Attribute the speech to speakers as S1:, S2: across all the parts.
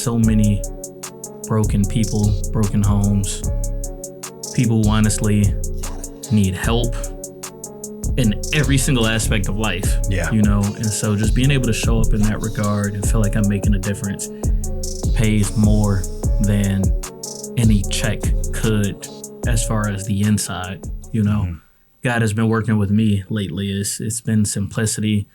S1: so many broken people, broken homes, people who honestly need help in every single aspect of life.
S2: Yeah.
S1: You know, and so just being able to show up in that regard and feel like I'm making a difference pays more than any check could as far as the inside, you know. Mm-hmm. God has been working with me lately. It's been simplicity,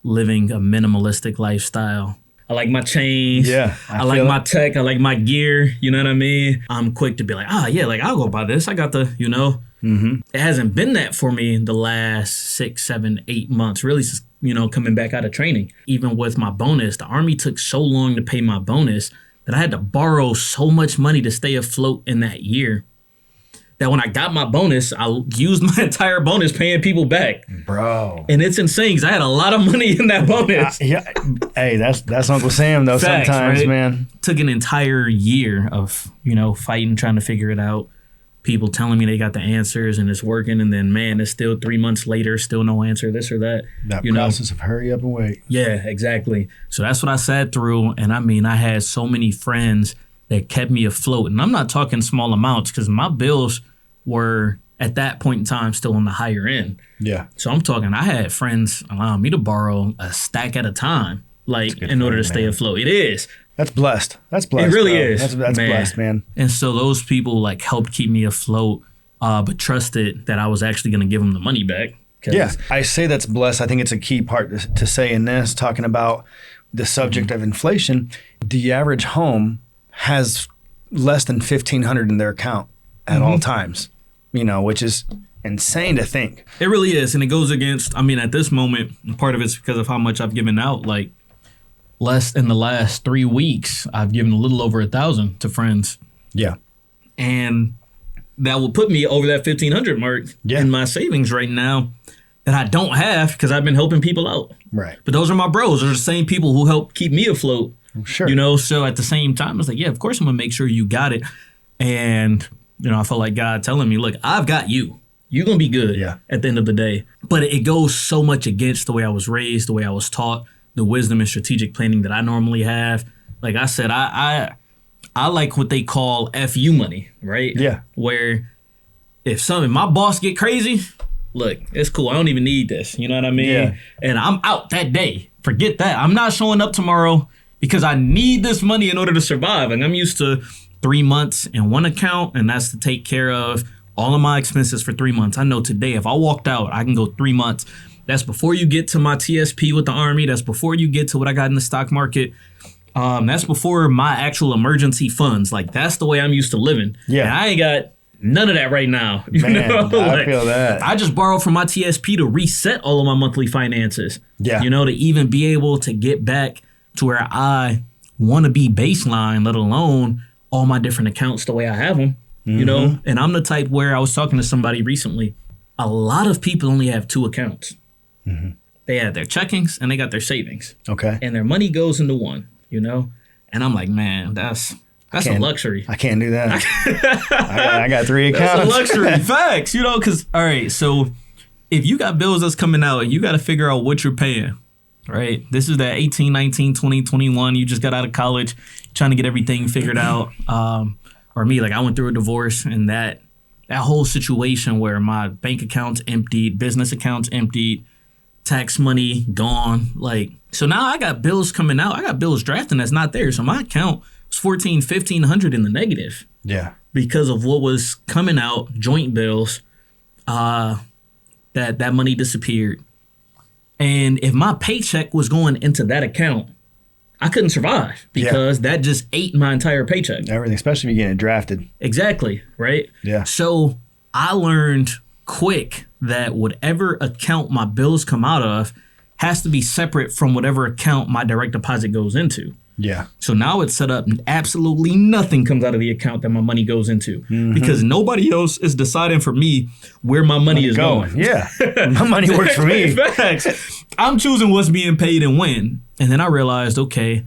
S1: living a minimalistic lifestyle. I like my chains.
S2: Yeah.
S1: I like my tech. I like my gear. You know what I mean? I'm quick to be like, yeah, like I'll go buy this. I got the, you know. Mm-hmm. It hasn't been that for me the last 6, 7, 8 months, really, you know, coming back out of training. Even with my bonus, the Army took so long to pay my bonus that I had to borrow so much money to stay afloat in that year that when I got my bonus, I used my entire bonus paying people back.
S2: Bro.
S1: And it's insane because I had a lot of money in that bonus.
S2: Yeah. Hey, that's Uncle Sam, though. Facts, sometimes, right? Man.
S1: Took an entire year of, you know, fighting, trying to figure it out. People telling me they got the answers and it's working. And then, man, it's still 3 months later, still no answer, this or that.
S2: That process of hurry up and wait.
S1: Yeah, exactly. So that's what I sat through. And I mean, I had so many friends that kept me afloat. And I'm not talking small amounts because my bills were at that point in time still on the higher end.
S2: Yeah.
S1: So I'm talking, I had friends allowing me to borrow a stack at a time, like in order to stay afloat. It is.
S2: That's blessed. That's blessed.
S1: It really
S2: bro.
S1: is.
S2: That's blessed, man.
S1: And so those people like helped keep me afloat, but trusted that I was actually going to give them the money back.
S2: Yeah, I say that's blessed. I think it's a key part to say in this, talking about the subject of inflation. The average home has less than $1,500 in their account at all times, you know, which is insane to think.
S1: It really is. And it goes against, I mean, at this moment, part of it's because of how much I've given out. Like, less in the last 3 weeks, I've given a little over 1,000 to friends.
S2: Yeah.
S1: And that will put me over that 1,500 mark in my savings right now that I don't have because I've been helping people out.
S2: Right.
S1: But those are my bros. Those are the same people who help keep me afloat.
S2: Sure.
S1: You know, so at the same time, I was like, yeah, of course I'm going to make sure you got it. And, you know, I felt like God telling me, look, I've got you. You're going to be good at the end of the day. But it goes so much against the way I was raised, the way I was taught, the wisdom and strategic planning that I normally have. Like I said, I like what they call FU money, right?
S2: Yeah.
S1: Where if my boss get crazy, look, it's cool. I don't even need this. You know what I mean?
S2: Yeah.
S1: And I'm out that day. Forget that. I'm not showing up tomorrow because I need this money in order to survive. And I'm used to 3 months in one account, and that's to take care of all of my expenses for 3 months. I know today if I walked out, I can go 3 months. That's before you get to my TSP with the Army. That's before you get to what I got in the stock market. That's before my actual emergency funds. Like, that's the way I'm used to living.
S2: Yeah.
S1: And I ain't got none of that right now. You
S2: Man,
S1: know?
S2: I feel that.
S1: I just borrowed from my TSP to reset all of my monthly finances.
S2: Yeah.
S1: You know, to even be able to get back to where I want to be baseline, let alone all my different accounts the way I have them. You know? And I'm the type where I was talking to somebody recently. A lot of people only have 2 accounts. Mm-hmm. They have their checkings and they got their savings.
S2: Okay.
S1: And their money goes into one, you know? And I'm like, man, that's a luxury.
S2: I can't do that. I got 3 accounts.
S1: That's a luxury. Facts, you know, because, all right, so if you got bills that's coming out and you got to figure out what you're paying, right? This is that 18, 19, 20, 21. You just got out of college, trying to get everything figured out. Or me, like I went through a divorce and that whole situation where my bank account's emptied, business account's emptied, tax money gone. Like, so now I got bills coming out. I got bills drafting that's not there. So my account was $1,400 in the negative.
S2: Yeah.
S1: Because of what was coming out, joint bills, that money disappeared. And if my paycheck was going into that account, I couldn't survive because that just ate my entire paycheck.
S2: Everything, especially if you're getting drafted.
S1: Exactly, right?
S2: Yeah.
S1: So I learned quick that whatever account my bills come out of has to be separate from whatever account my direct deposit goes into.
S2: Yeah.
S1: So now it's set up and absolutely nothing comes out of the account that my money goes into because nobody else is deciding for me where my money is going.
S2: Yeah. My money works for me.
S1: Facts. I'm choosing what's being paid and when. And then I realized, okay,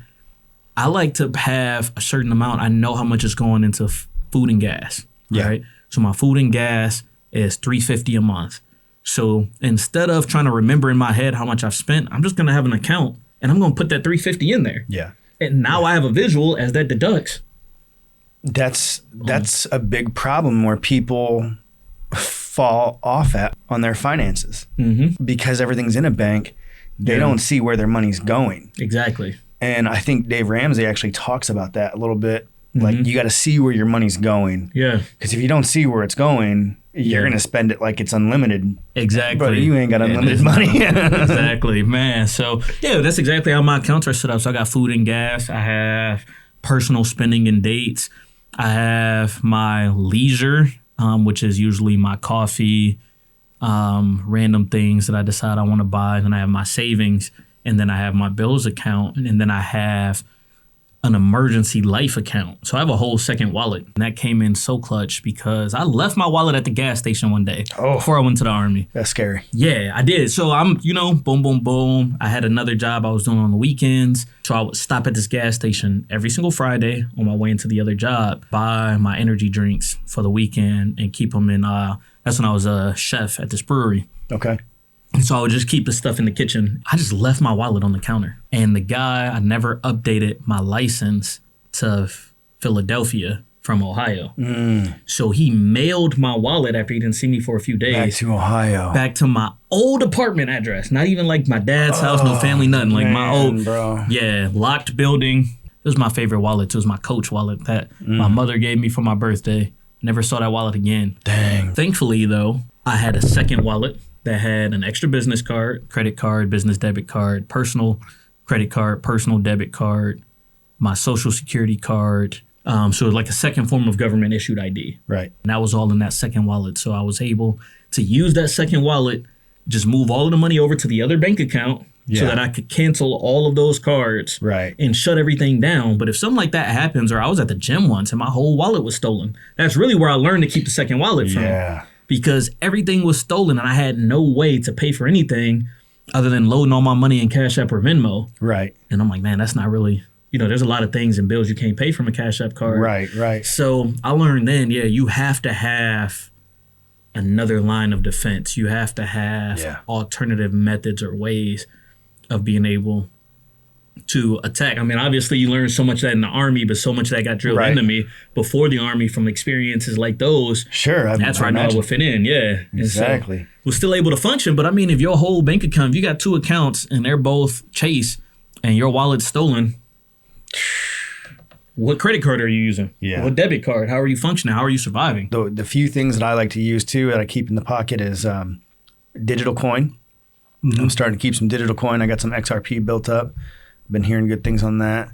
S1: I like to have a certain amount. I know how much is going into food and gas.
S2: Yeah.
S1: Right. So my food and gas is $350 a month. So instead of trying to remember in my head how much I've spent, I'm just going to have an account and I'm going to put that $350 in there.
S2: Yeah.
S1: And now I have a visual as that deducts.
S2: That's a big problem where people fall off on their finances because everything's in a bank. They don't see where their money's going.
S1: Exactly.
S2: And I think Dave Ramsey actually talks about that a little bit. Like, you got to see where your money's going.
S1: Yeah.
S2: Because if you don't see where it's going, you're going to spend it like it's unlimited.
S1: Exactly.
S2: But you ain't got unlimited money.
S1: Exactly, man. So, yeah, that's exactly how my accounts are set up. So I got food and gas. I have personal spending and dates. I have my leisure, which is usually my coffee, random things that I decide I want to buy. Then I have my savings, and then I have my bills account, and then I have an emergency life account. So I have a whole second wallet. And that came in so clutch because I left my wallet at the gas station one day before I went to the Army.
S2: That's scary.
S1: Yeah, I did. So I'm, boom, boom, boom. I had another job I was doing on the weekends. So I would stop at this gas station every single Friday on my way into the other job, buy my energy drinks for the weekend and keep them in, that's when I was a chef at this brewery.
S2: Okay.
S1: And so I would just keep the stuff in the kitchen. I just left my wallet on the counter. And the guy, I never updated my license to Philadelphia from Ohio. So he mailed my wallet after he didn't see me for a few days.
S2: Back to Ohio.
S1: Back to my old apartment address. Not even like my dad's house, no family, nothing. Like my old, locked building. It was my favorite wallet. It was my Coach wallet that my mother gave me for my birthday. Never saw that wallet again.
S2: Dang.
S1: Thankfully, though, I had a second wallet that had an extra business card, credit card, business debit card, personal credit card, personal debit card, my social security card. So it was like a second form of government issued ID.
S2: Right.
S1: And that was all in that second wallet. So I was able to use that second wallet, just move all of the money over to the other bank account so that I could cancel all of those cards and shut everything down. But if something like that happens, or I was at the gym once and my whole wallet was stolen, that's really where I learned to keep the second wallet from.
S2: Yeah.
S1: Because everything was stolen and I had no way to pay for anything other than loading all my money in Cash App or Venmo.
S2: Right.
S1: And I'm like, man, that's not really, there's a lot of things and bills you can't pay from a Cash App card.
S2: Right.
S1: So I learned then, you have to have another line of defense. You have to have alternative methods or ways of being able to attack. I mean, obviously you learn so much of that in the Army, but so much of that got drilled into me before the Army from experiences like those.
S2: Sure.
S1: That's where I know I would fit in. Yeah.
S2: Exactly.
S1: So was still able to function. But I mean, if your whole bank account, if you got two accounts and they're both Chase and your wallet's stolen, what credit card are you using?
S2: Yeah.
S1: What debit card? How are you functioning? How are you surviving?
S2: The few things that I like to use too that I keep in the pocket is digital coin. I'm starting to keep some digital coin. I got some XRP built up. Been hearing good things on that.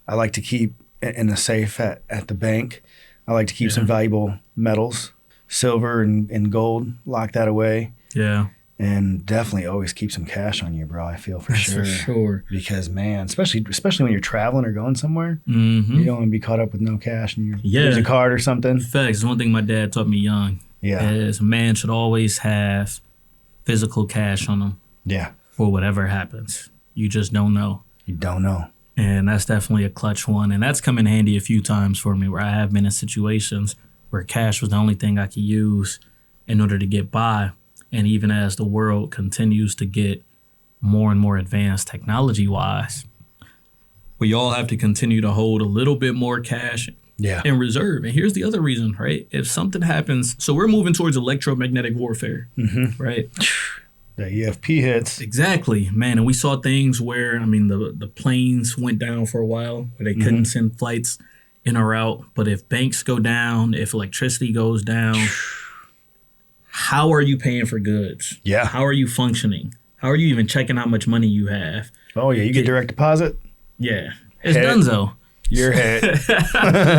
S2: I like to keep in the safe at the bank. I like to keep some valuable metals, silver and gold, lock that away.
S1: Yeah.
S2: And definitely always keep some cash on you, bro. I feel for sure. Because, man, especially when you're traveling or going somewhere, you don't want to be caught up with no cash and you lose a card or something.
S1: Facts. One thing my dad taught me young is a man should always have physical cash on him.
S2: Yeah.
S1: For whatever happens. You just don't know.
S2: You don't know.
S1: And that's definitely a clutch one. And that's come in handy a few times for me where I have been in situations where cash was the only thing I could use in order to get by. And even as the world continues to get more and more advanced technology-wise, we all have to continue to hold a little bit more cash in reserve. And here's the other reason, right? If something happens, so we're moving towards electromagnetic warfare, right?
S2: The EFP hits.
S1: Exactly, man. And we saw things where, the planes went down for a while where they couldn't send flights in or out. But if banks go down, if electricity goes down, how are you paying for goods? Yeah. How are you functioning? How are you even checking how much money you have?
S2: Oh, yeah. You get direct deposit?
S1: Yeah. It's donezo.
S2: Your head.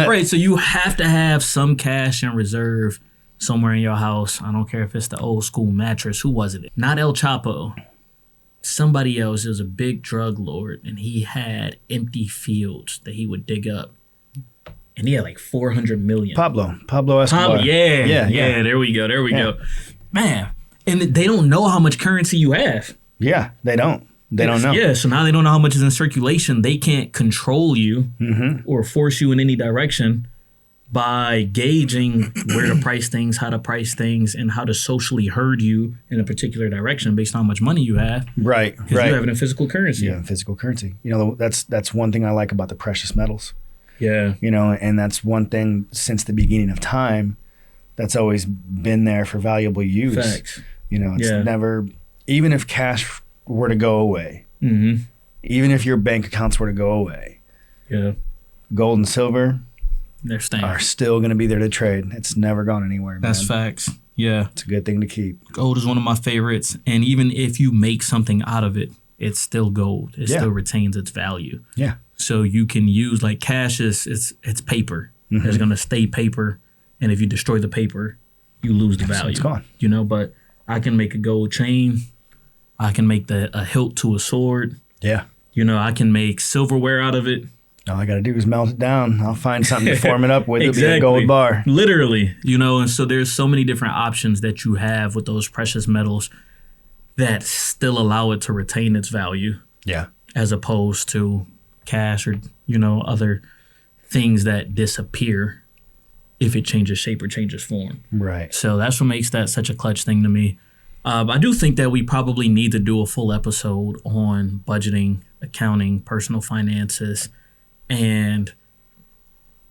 S1: Right. So you have to have some cash in reserve somewhere in your house. I don't care if it's the old school mattress. Who was it? Not El Chapo. Somebody else. It was a big drug lord, and he had empty fields that he would dig up. And he had like 400 million.
S2: Pablo Escobar.
S1: Yeah. There we go. Man, and they don't know how much currency you have.
S2: Yeah, they don't. They don't know.
S1: Yeah, so now they don't know how much is in circulation. They can't control you or force you in any direction. by gauging where to price things, how to price things, and how to socially herd you in a particular direction based on how much money you have.
S2: Right.
S1: Because you have it in physical currency.
S2: Yeah, physical currency. That's one thing I like about the precious metals.
S1: Yeah.
S2: And that's one thing since the beginning of time that's always been there for valuable use.
S1: Facts.
S2: It's never, even if cash were to go away,
S1: mm-hmm.
S2: even if your bank accounts were to go away, gold and silver are still going to be there to trade. It's never gone anywhere.
S1: That's facts. Yeah.
S2: It's a good thing to keep.
S1: Gold is one of my favorites. And even if you make something out of it, it's still gold. It still retains its value.
S2: Yeah.
S1: So you can use, like, cash it's paper. Mm-hmm. It's going to stay paper. And if you destroy the paper, you lose the value.
S2: It's gone.
S1: But I can make a gold chain. I can make a hilt to a sword.
S2: Yeah.
S1: I can make silverware out of it.
S2: All I got to do is melt it down. I'll find something to form it up with. Exactly. It'll be a gold bar.
S1: Literally, and so there's so many different options that you have with those precious metals that still allow it to retain its value.
S2: Yeah.
S1: As opposed to cash or, other things that disappear if it changes shape or changes form.
S2: Right.
S1: So that's what makes that such a clutch thing to me. I do think that we probably need to do a full episode on budgeting, accounting, personal finances, and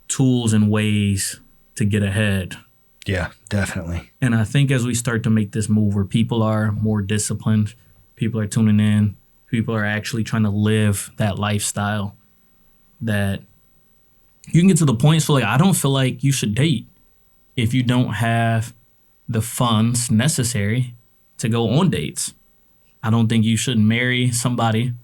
S1: tools and ways to get ahead.
S2: Yeah, definitely.
S1: And I think as we start to make this move where people are more disciplined, people are tuning in, people are actually trying to live that lifestyle, that you can get to the point. So, like, I don't feel like you should date if you don't have the funds necessary to go on dates. I don't think you should marry somebody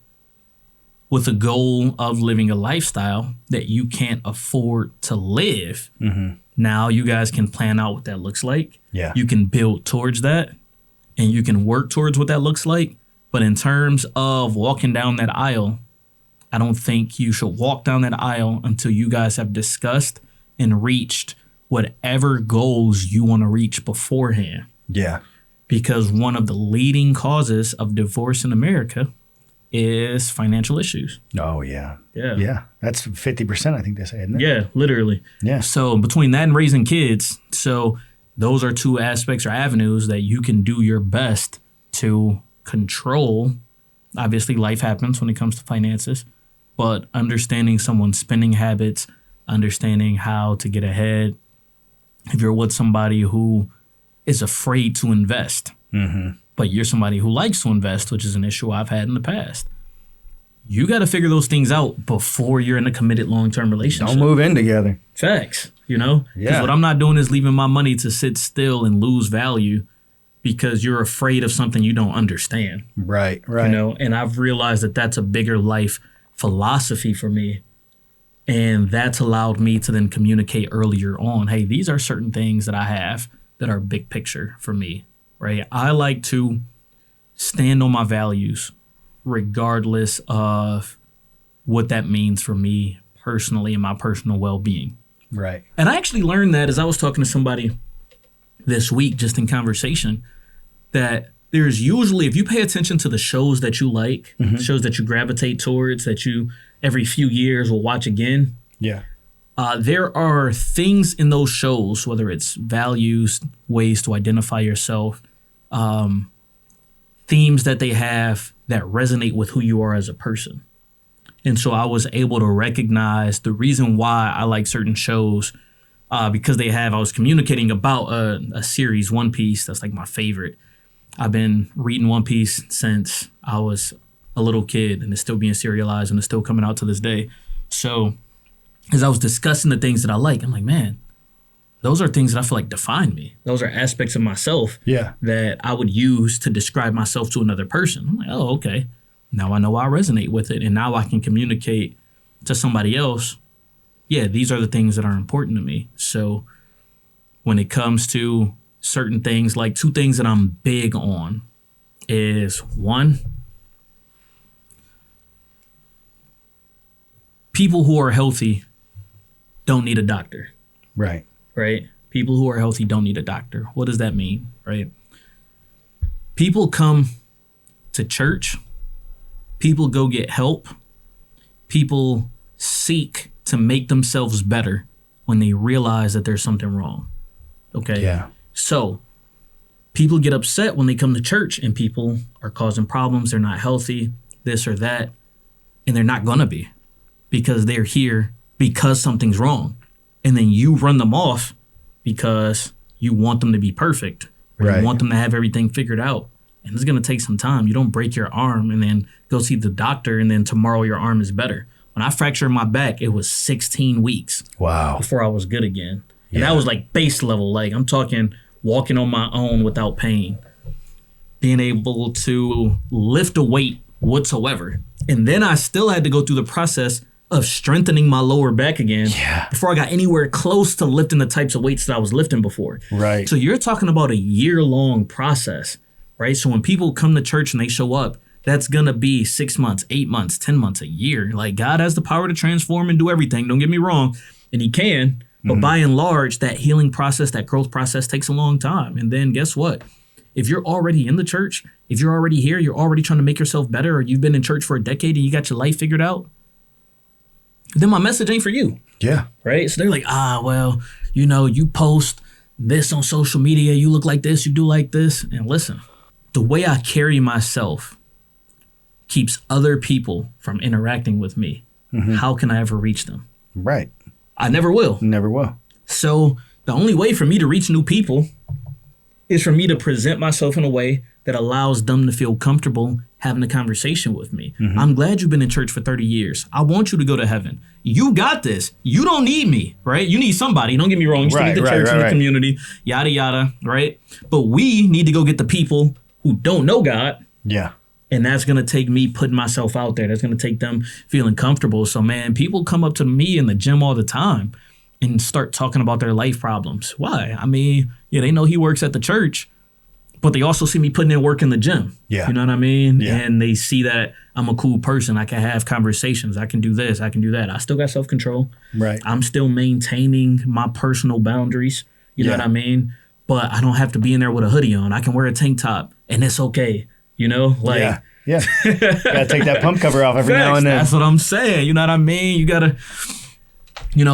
S1: with a goal of living a lifestyle that you can't afford to live.
S2: Mm-hmm.
S1: Now you guys can plan out what that looks like.
S2: Yeah.
S1: You can build towards that and you can work towards what that looks like. But in terms of walking down that aisle, I don't think you should walk down that aisle until you guys have discussed and reached whatever goals you want to reach beforehand.
S2: Yeah.
S1: Because one of the leading causes of divorce in America is financial issues.
S2: Oh, yeah.
S1: Yeah.
S2: Yeah. That's 50%, I think they say, isn't it?
S1: Yeah, literally.
S2: Yeah.
S1: So between that and raising kids, so those are two aspects or avenues that you can do your best to control. Obviously, life happens when it comes to finances, but understanding someone's spending habits, understanding how to get ahead. If you're with somebody who is afraid to invest,
S2: mm-hmm.
S1: but you're somebody who likes to invest, which is an issue I've had in the past, you got to figure those things out before you're in a committed long-term relationship.
S2: Don't move in together.
S1: Facts, Because what I'm not doing is leaving my money to sit still and lose value because you're afraid of something you don't understand.
S2: Right.
S1: And I've realized that that's a bigger life philosophy for me. And that's allowed me to then communicate earlier on, hey, these are certain things that I have that are big picture for me, right? I like to stand on my values regardless of what that means for me personally and my personal well-being.
S2: Right.
S1: And I actually learned that as I was talking to somebody this week, just in conversation, that there's usually, if you pay attention to the shows that you like,
S2: mm-hmm.
S1: shows that you gravitate towards, that you every few years will watch again.
S2: Yeah.
S1: There are things in those shows, whether it's values, ways to identify yourself, themes that they have that resonate with who you are as a person. And so I was able to recognize the reason why I like certain shows because I was communicating about a series, One Piece, that's like my favorite. I've been reading One Piece since I was a little kid, and it's still being serialized and it's still coming out to this day. So as I was discussing the things that I like, I'm like, man, those are things that I feel like define me. Those are aspects of myself that I would use to describe myself to another person. I'm like, oh, okay. Now I know I resonate with it, and now I can communicate to somebody else, yeah, these are the things that are important to me. So when it comes to certain things, like two things that I'm big on is, one, people who are healthy don't need a doctor.
S2: Right.
S1: Right? People who are healthy don't need a doctor. What does that mean? Right? People come to church. People go get help. People seek to make themselves better when they realize that there's something wrong. Okay?
S2: Yeah.
S1: So people get upset when they come to church and people are causing problems. They're not healthy, this or that. And they're not going to be, because they're here because something's wrong. And then you run them off because you want them to be perfect. Or
S2: Right.
S1: you want them to have everything figured out. And it's going to take some time. You don't break your arm and then go see the doctor and then tomorrow your arm is better. When I fractured my back, it was 16 weeks
S2: Wow.
S1: before I was good again. And
S2: Yeah.
S1: that was like base level. Like I'm talking walking on my own without pain, being able to lift a weight whatsoever. And then I still had to go through the process of strengthening my lower back again before I got anywhere close to lifting the types of weights that I was lifting before.
S2: Right.
S1: So you're talking about a year-long process, right? So when people come to church and they show up, that's going to be 6 months, 8 months, 10 months, a year. Like God has the power to transform and do everything. Don't get me wrong. And he can. But by and large, that healing process, that growth process takes a long time. And then guess what? If you're already in the church, if you're already here, you're already trying to make yourself better, or you've been in church for a decade and you got your life figured out, then my message ain't for you.
S2: Yeah.
S1: Right? So they're like, well, you post this on social media, you look like this, you do like this. And listen, the way I carry myself keeps other people from interacting with me. How can I ever reach them?
S2: Right.
S1: I never will.
S2: Never will.
S1: So the only way for me to reach new people is for me to present myself in a way that allows them to feel comfortable having a conversation with me. I'm glad you've been in church for 30 years. I want you to go to heaven. You got this. You don't need me, right? You need somebody. Don't get me wrong. You still need the church and the community, yada, yada, right? But we need to go get the people who don't know God.
S2: Yeah.
S1: And that's going to take me putting myself out there. That's going to take them feeling comfortable. So, man, people come up to me in the gym all the time and start talking about their life problems. Why? I mean, they know he works at the church, but they also see me putting in work in the gym.
S2: Yeah.
S1: You know what I mean?
S2: Yeah.
S1: And they see that I'm a cool person. I can have conversations. I can do this. I can do that. I still got self-control.
S2: Right.
S1: I'm still maintaining my personal boundaries. You know what I mean? But I don't have to be in there with a hoodie on. I can wear a tank top and it's okay. Like,
S2: yeah. Gotta take that pump cover off every now and then.
S1: That's what I'm saying. You know what I mean? You gotta,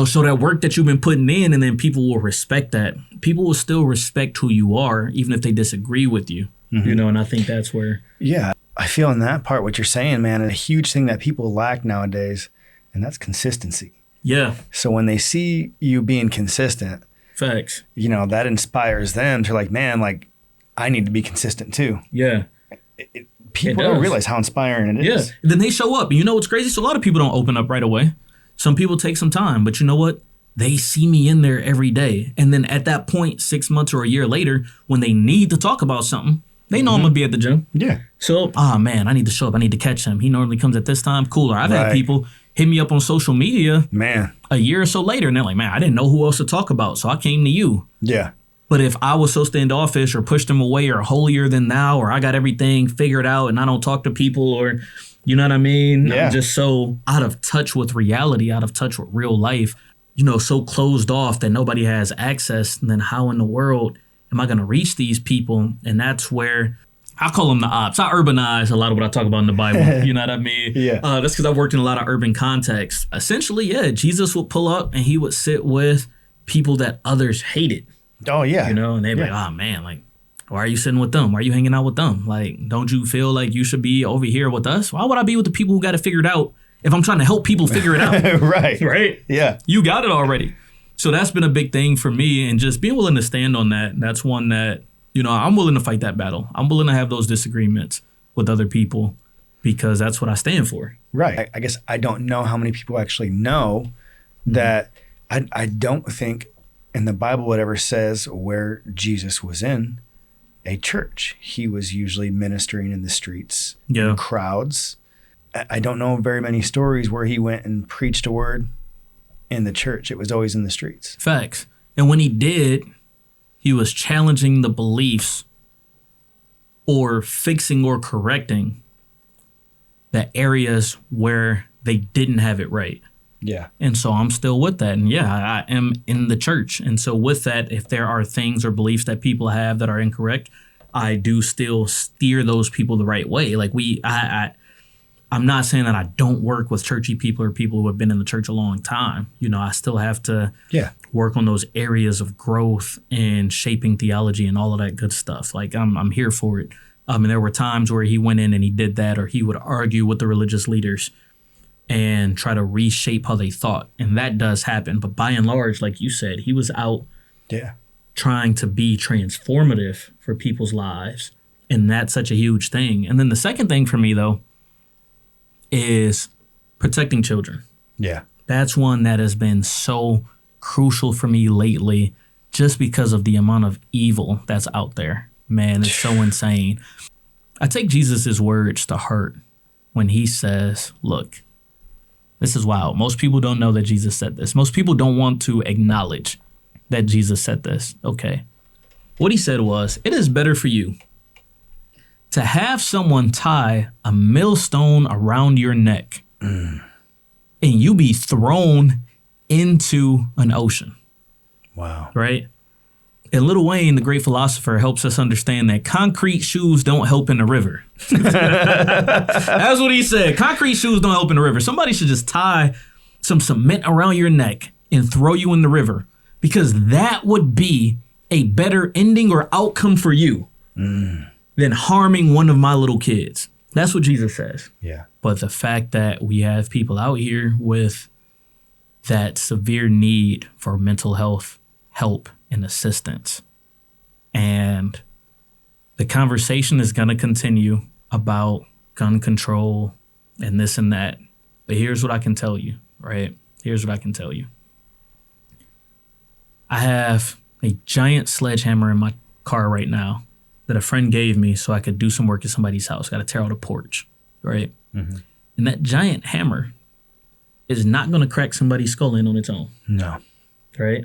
S1: show that work that you've been putting in, and then people will respect that. People will still respect who you are, even if they disagree with you. And I think that's where.
S2: Yeah. I feel in that part what you're saying, man, a huge thing that people lack nowadays, and that's consistency.
S1: Yeah.
S2: So when they see you being consistent,
S1: Facts.
S2: That inspires them to like, man, like I need to be consistent too.
S1: Yeah.
S2: People don't realize how inspiring it is.
S1: Yeah. Then they show up. And you know what's crazy? So a lot of people don't open up right away. Some people take some time. But you know what? They see me in there every day. And then at that point, 6 months or a year later, when they need to talk about something, they know I'm going to be at the gym.
S2: Yeah.
S1: So, man, I need to show up. I need to catch him. He normally comes at this time. Cooler. I've had people hit me up on social media a year or so later. And they're like, man, I didn't know who else to talk about. So I came to you.
S2: Yeah.
S1: But if I was so standoffish or pushed them away or holier than thou, or I got everything figured out and I don't talk to people, or you know what I mean?
S2: Yeah.
S1: I'm just so out of touch with reality, out of touch with real life, so closed off that nobody has access. And then how in the world am I going to reach these people? And that's where I call them the ops. I urbanize a lot of what I talk about in the Bible. You know what I mean?
S2: Yeah.
S1: That's because I've worked in a lot of urban contexts. Essentially, Jesus would pull up and he would sit with people that others hated.
S2: Oh, yeah.
S1: And they'd be like, oh, man, like, why are you sitting with them? Why are you hanging out with them? Like, don't you feel like you should be over here with us? Why would I be with the people who got it figured out if I'm trying to help people figure it out?
S2: Right.
S1: Right?
S2: Yeah.
S1: You got it already. So that's been a big thing for me, and just being willing to stand on that. That's one that, I'm willing to fight that battle. I'm willing to have those disagreements with other people because that's what I stand for.
S2: Right. I guess I don't know how many people actually know that I don't think in the Bible it ever says where Jesus was in a church. He was usually ministering in the streets, in crowds. I don't know very many stories where he went and preached a word in the church. It was always in the streets.
S1: Facts. And when he did, he was challenging the beliefs or fixing or correcting the areas where they didn't have it right.
S2: Yeah.
S1: And so I'm still with that. And I am in the church. And so with that, if there are things or beliefs that people have that are incorrect, I do still steer those people the right way. Like I'm not saying that I don't work with churchy people or people who have been in the church a long time. You know, I still have to work on those areas of growth and shaping theology and all of that good stuff. Like I'm here for it. And there were times where he went in and he did that, or he would argue with the religious leaders and try to reshape how they thought. And that does happen. But by and large, like you said, he was out trying to be transformative for people's lives. And that's such a huge thing. And then the second thing for me, though, is protecting children.
S2: Yeah.
S1: That's one that has been so crucial for me lately just because of the amount of evil that's out there. Man, it's so insane. I take Jesus' words to heart when he says, look, this is wild. Most people don't know that Jesus said this. Most people don't want to acknowledge that Jesus said this. Okay. What he said was, it is better for you to have someone tie a millstone around your neck and you be thrown into an ocean.
S2: Wow.
S1: Right? And Lil Wayne, the great philosopher, helps us understand that concrete shoes don't help in the river. That's what he said. Concrete shoes don't help in the river. Somebody should just tie some cement around your neck and throw you in the river, because that would be a better ending or outcome for you than harming one of my little kids. That's what Jesus says.
S2: Yeah.
S1: But the fact that we have people out here with that severe need for mental health help and assistance, and the conversation is going to continue about gun control and this and that. But here's what I can tell you, right? Here's what I can tell you. I have a giant sledgehammer in my car right now that a friend gave me so I could do some work at somebody's house. Got to tear out a porch, right? Mm-hmm. And that giant hammer is not going to crack somebody's skull in on its own.
S2: No.
S1: Right?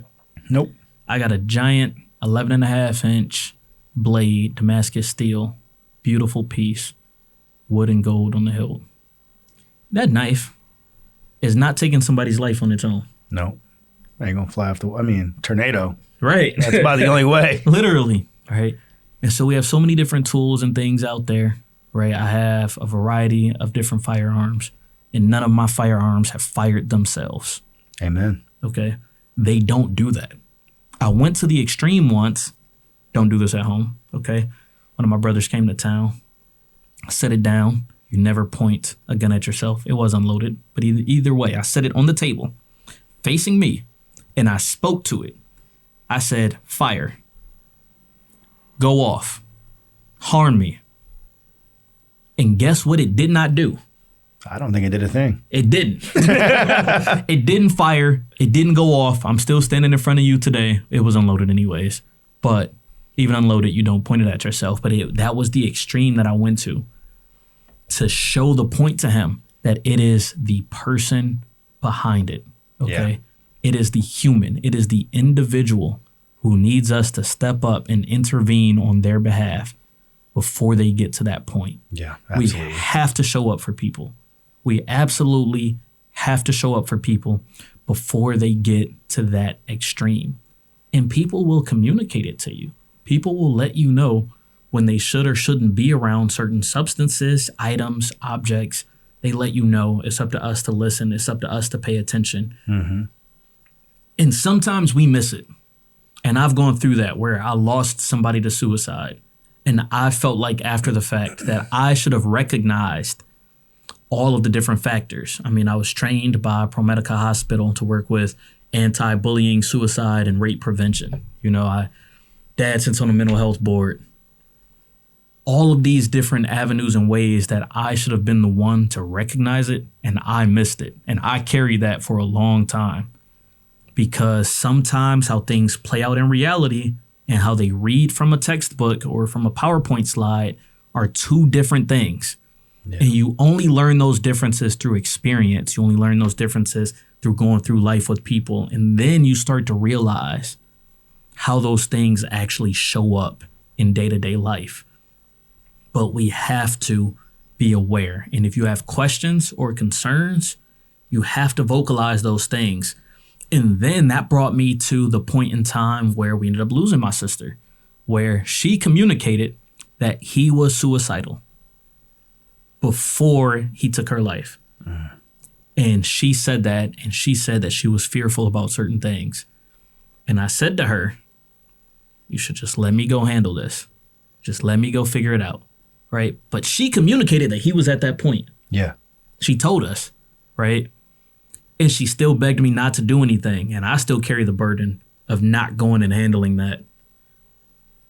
S2: Nope.
S1: I got a giant 11.5-inch blade, Damascus steel, beautiful piece, wood and gold on the hilt. That knife is not taking somebody's life on its own.
S2: No. Ain't gonna fly off tornado.
S1: Right.
S2: That's about the only way.
S1: Literally. Right. And so we have so many different tools and things out there, right? I have a variety of different firearms, and none of my firearms have fired themselves.
S2: Amen.
S1: Okay. They don't do that. I went to the extreme once. Don't do this at home. Okay. One of my brothers came to town. I set it down. You never point a gun at yourself. It was unloaded. But either way, I set it on the table facing me, and I spoke to it. I said, fire. Go off. Harm me. And guess what it did not do?
S2: I don't think it did a thing.
S1: It didn't. It didn't fire. It didn't go off. I'm still standing in front of you today. It was unloaded anyways. But even unloaded, you don't point it at yourself. But that was the extreme that I went to show the point to him that it is the person behind it. Okay? Yeah. It is the human. It is the individual who needs us to step up and intervene on their behalf before they get to that point.
S2: Yeah, absolutely.
S1: We have to show up for people. We absolutely have to show up for people before they get to that extreme. And people will communicate it to you. People will let you know when they should or shouldn't be around certain substances, items, objects. They let you know. It's up to us to listen. It's up to us to pay attention. Mm-hmm. And sometimes we miss it. And I've gone through that where I lost somebody to suicide. And I felt like after the fact that I should have recognized all of the different factors. I mean, I was trained by ProMedica Hospital to work with anti-bullying, suicide, and rape prevention. You know, Dad sits on a mental health board. All of these different avenues and ways that I should have been the one to recognize it, and I missed it. And I carried that for a long time because sometimes how things play out in reality and how they read from a textbook or from a PowerPoint slide are two different things. Yeah. And you only learn those differences through experience. You only learn those differences through going through life with people. And then you start to realize how those things actually show up in day-to-day life. But we have to be aware. And if you have questions or concerns, you have to vocalize those things. And then that brought me to the point in time where we ended up losing my sister, where she communicated that he was suicidal. before he took her life. And she said that, and she said that she was fearful about certain things. And I said to her, you should just let me go handle this. Just let me go figure it out, right? But she communicated that he was at that point.
S2: Yeah.
S1: She told us, right? And she still begged me not to do anything. And I still carry the burden of not going and handling that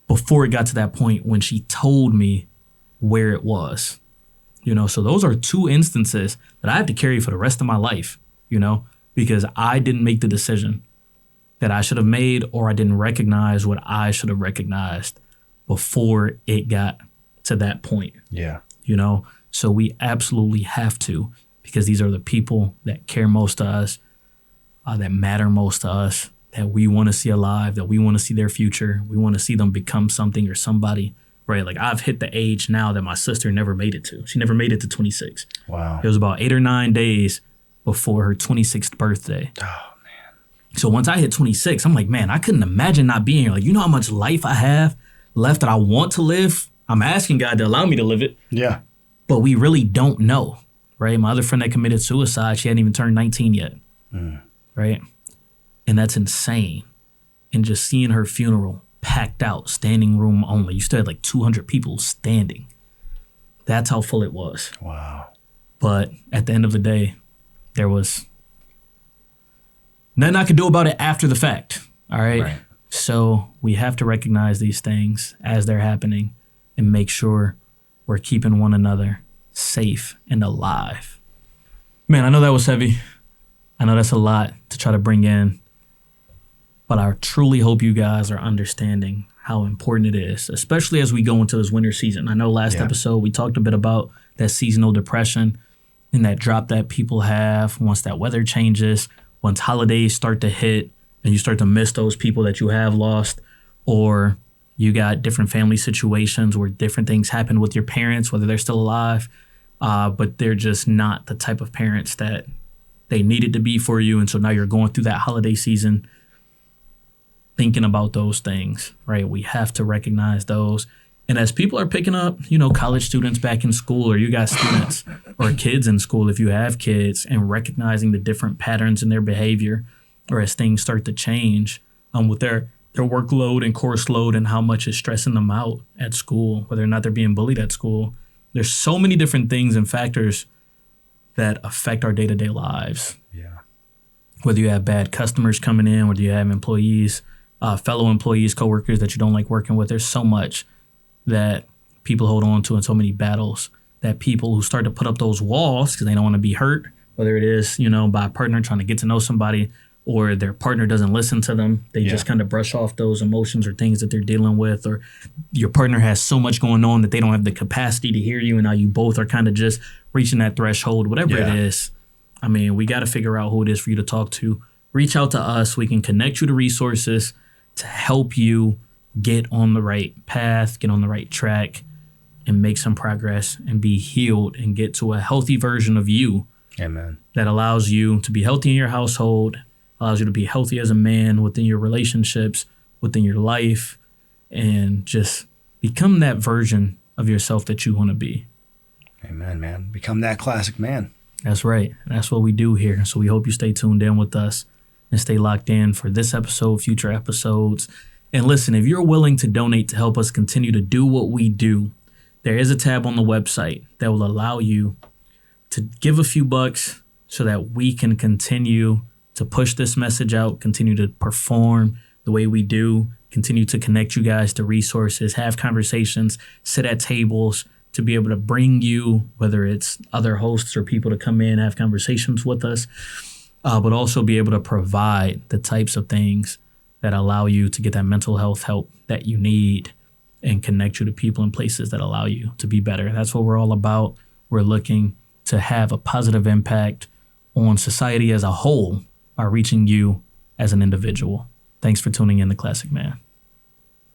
S1: before it got to that point when she told me where it was. You know, so those are two instances that I have to carry for the rest of my life, you know, because I didn't make the decision that I should have made, or I didn't recognize what I should have recognized before it got to that point.
S2: Yeah.
S1: You know, so we absolutely have to, because these are the people that care most to us, that matter most to us, that we want to see alive, that we want to see their future. We want to see them become something or somebody. Right, like I've hit the age now that my sister never made it to. She never made it to 26.
S2: Wow.
S1: It was about 8 or 9 days before her 26th birthday.
S2: Oh, man.
S1: So once I hit 26, I'm like, man, I couldn't imagine not being here. Like, you know how much life I have left that I want to live? I'm asking God to allow me to live it.
S2: Yeah.
S1: But we really don't know, right? My other friend that committed suicide, she hadn't even turned 19 yet, right? And that's insane. And just seeing her funeral, packed out, standing room only. You still had like 200 people standing. That's how full it was.
S2: Wow.
S1: But at the end of the day, there was nothing I could do about it after the fact. All right. So we have to recognize these things as they're happening and make sure we're keeping one another safe and alive. Man, I know that was heavy. I know that's a lot to try to bring in. But I truly hope you guys are understanding how important it is, especially as we go into this winter season. I know last episode we talked a bit about that seasonal depression and that drop that people have once that weather changes, once holidays start to hit and you start to miss those people that you have lost, or you got different family situations where different things happen with your parents, whether they're still alive, but they're just not the type of parents that they needed to be for you. And so now you're going through that holiday season thinking about those things, right? We have to recognize those. And as people are picking up, you know, college students back in school, or you got students or kids in school, if you have kids, and recognizing the different patterns in their behavior, or as things start to change with their workload and course load and how much is stressing them out at school, whether or not they're being bullied at school. There's so many different things and factors that affect our day-to-day lives.
S2: Yeah.
S1: Whether you have bad customers coming in, whether you have employees, fellow employees, coworkers that you don't like working with. There's so much that people hold on to, and so many battles that people who start to put up those walls because they don't want to be hurt, whether it is, you know, by a partner trying to get to know somebody, or their partner doesn't listen to them. They just kind of brush off those emotions or things that they're dealing with, or your partner has so much going on that they don't have the capacity to hear you, and now you both are kind of just reaching that threshold, whatever it is. I mean, we got to figure out who it is for you to talk to. Reach out to us. We can connect you to resources to help you get on the right path, get on the right track, and make some progress and be healed and get to a healthy version of you.
S2: Amen. That
S1: allows you to be healthy in your household, allows you to be healthy as a man within your relationships, within your life, and just become that version of yourself that you want to be.
S2: Amen, man. Become that classic man.
S1: That's right. That's what we do here. So we hope you stay tuned in with us and stay locked in for this episode, future episodes. And listen, if you're willing to donate to help us continue to do what we do, there is a tab on the website that will allow you to give a few bucks so that we can continue to push this message out, continue to perform the way we do, continue to connect you guys to resources, have conversations, sit at tables, to be able to bring you, whether it's other hosts or people to come in, have conversations with us, but also be able to provide the types of things that allow you to get that mental health help that you need and connect you to people and places that allow you to be better. That's what we're all about. We're looking to have a positive impact on society as a whole by reaching you as an individual. Thanks for tuning in to Classic Man.